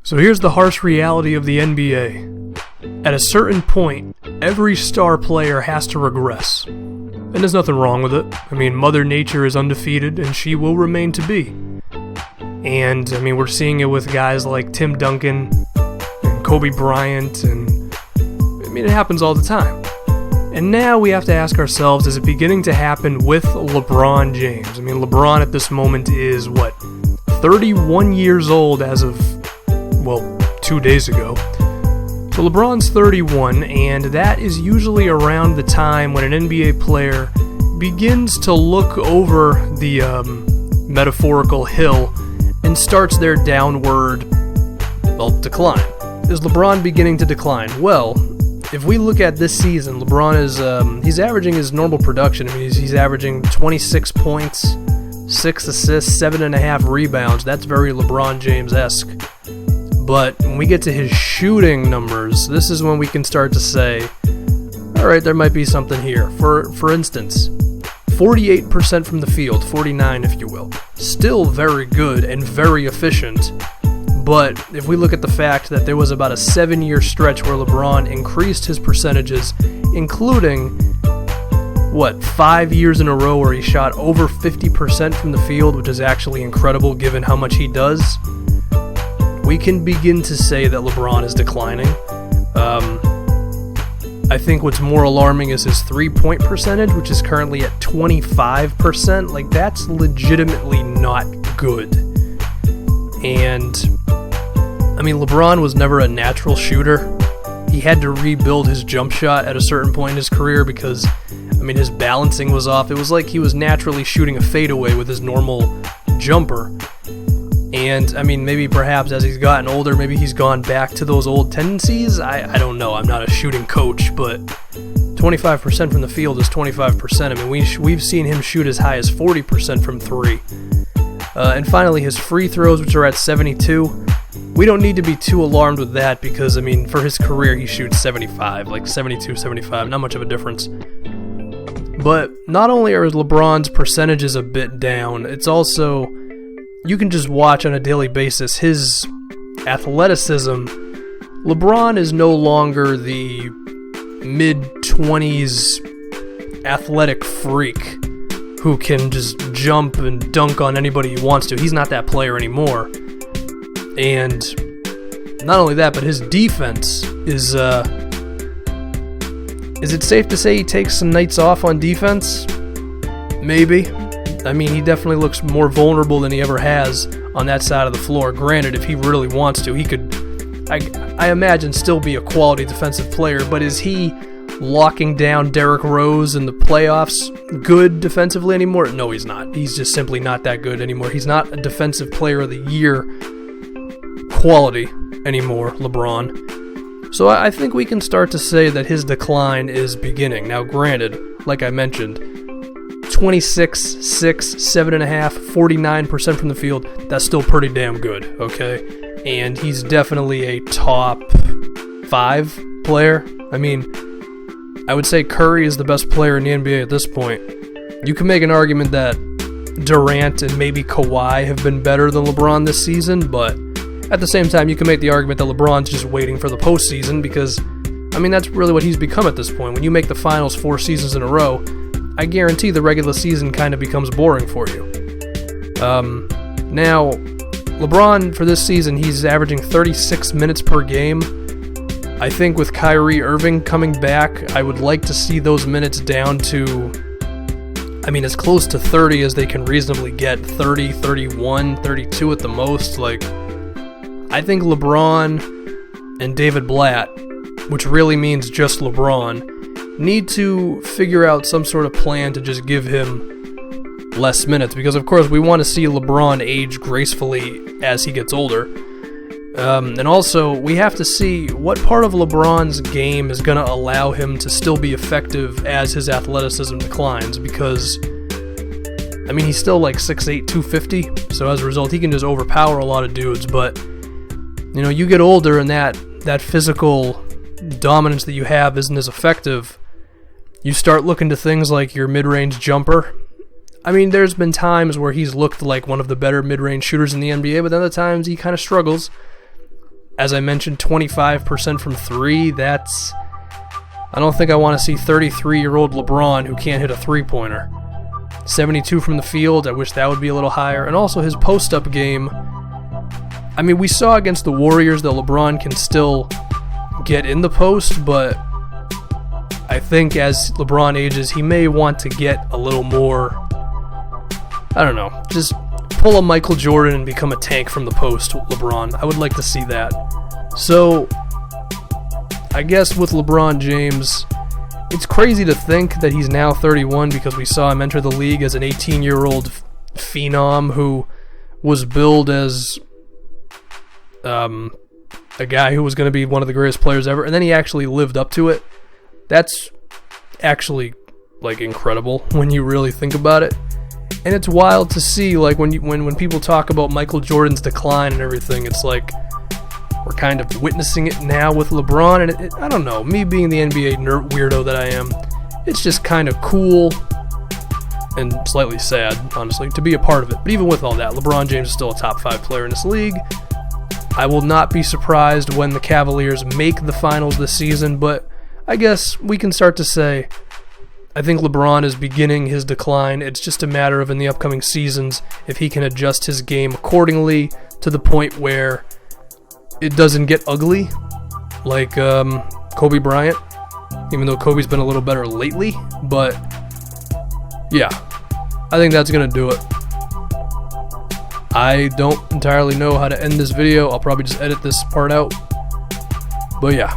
So here's the harsh reality of the NBA. At a certain point, every star player has to regress. And there's nothing wrong with it. I mean, Mother Nature is undefeated, and she will remain to be. And, I mean, we're seeing it with guys like Tim Duncan and Kobe Bryant, and, I mean, it happens all the time. And now we have to ask ourselves, is it beginning to happen with LeBron James? I mean, LeBron at this moment is, 31 years old as of, 2 days ago. So LeBron's 31, and that is usually around the time when an NBA player begins to look over the metaphorical hill and starts their downward, decline. Is LeBron beginning to decline? Well, if we look at this season, LeBron is he's averaging his normal production. I mean, he's averaging 26 points, 6 assists, 7.5 rebounds. That's very LeBron James-esque. But when we get to his shooting numbers, this is when we can start to say, all right, there might be something here. For instance, 48% from the field, 49 if you will. Still very good and very efficient. But if we look at the fact that there was about a 7-year stretch where LeBron increased his percentages, including, 5 years in a row where he shot over 50% from the field, which is actually incredible given how much he does, we can begin to say that LeBron is declining. I think what's more alarming is his three-point percentage, which is currently at 25%. That's legitimately not good. And, I mean, LeBron was never a natural shooter. He had to rebuild his jump shot at a certain point in his career because, his balancing was off. It was like he was naturally shooting a fadeaway with his normal jumper. And, maybe perhaps as he's gotten older, maybe he's gone back to those old tendencies. I don't know. I'm not a shooting coach, but 25% from the field is 25%. We've seen him shoot as high as 40% from three. And finally, his free throws, which are at 72. We don't need to be too alarmed with that because, for his career, he shoots 75, 72, 75, not much of a difference. But not only are LeBron's percentages a bit down, it's also, you can just watch on a daily basis his athleticism. LeBron is no longer the mid-20s athletic freak who can just jump and dunk on anybody he wants to. He's not that player anymore. And not only that, but his defense is it safe to say he takes some nights off on defense? Maybe. He definitely looks more vulnerable than he ever has on that side of the floor. Granted, if he really wants to, he could, I imagine, still be a quality defensive player, but is he locking down Derrick Rose in the playoffs good defensively anymore? No, he's not. He's just simply not that good anymore. He's not a defensive player of the year quality anymore, LeBron. So I think we can start to say that his decline is beginning. Now, granted, like I mentioned, 26, 6, 7.5, 49% from the field, that's still pretty damn good, okay? And he's definitely a top 5 player. I would say Curry is the best player in the NBA at this point. You can make an argument that Durant and maybe Kawhi have been better than LeBron this season, but at the same time, you can make the argument that LeBron's just waiting for the postseason because, that's really what he's become at this point. When you make the finals 4 seasons in a row, I guarantee the regular season kind of becomes boring for you. Now, LeBron, for this season, he's averaging 36 minutes per game. I think with Kyrie Irving coming back, I would like to see those minutes down to, as close to 30 as they can reasonably get. 30, 31, 32 at the most. I think LeBron and David Blatt, which really means just LeBron, need to figure out some sort of plan to just give him less minutes, because of course we want to see LeBron age gracefully as he gets older. And also, we have to see what part of LeBron's game is going to allow him to still be effective as his athleticism declines, because, he's still 6'8", 250, so as a result, he can just overpower a lot of dudes, but, you get older and that physical dominance that you have isn't as effective. You start looking to things like your mid-range jumper. There's been times where he's looked like one of the better mid-range shooters in the NBA, but other times he kind of struggles. As I mentioned, 25% from 3, that's... I don't think I want to see 33-year-old LeBron who can't hit a three-pointer. 72 from the field, I wish that would be a little higher. And also his post-up game, I mean, we saw against the Warriors that LeBron can still get in the post, but I think as LeBron ages, he may want to get a little more, I don't know, just pull a Michael Jordan and become a tank from the post, LeBron. I would like to see that. So, I guess with LeBron James, it's crazy to think that he's now 31 because we saw him enter the league as an 18-year-old phenom who was billed as a guy who was going to be one of the greatest players ever, and then he actually lived up to it. That's actually, like, incredible when you really think about it. And it's wild to see, like, when people talk about Michael Jordan's decline and everything, it's like we're kind of witnessing it now with LeBron, and I don't know, me being the NBA nerd weirdo that I am, it's just kind of cool and slightly sad, honestly, to be a part of it. But even with all that, LeBron James is still a top 5 player in this league. I will not be surprised when the Cavaliers make the finals this season, but I guess we can start to say I think LeBron is beginning his decline. It's just a matter of in the upcoming seasons if he can adjust his game accordingly to the point where it doesn't get ugly like Kobe Bryant, even though Kobe's been a little better lately. But yeah, I think that's going to do it. I don't entirely know how to end this video. I'll probably just edit this part out. But yeah.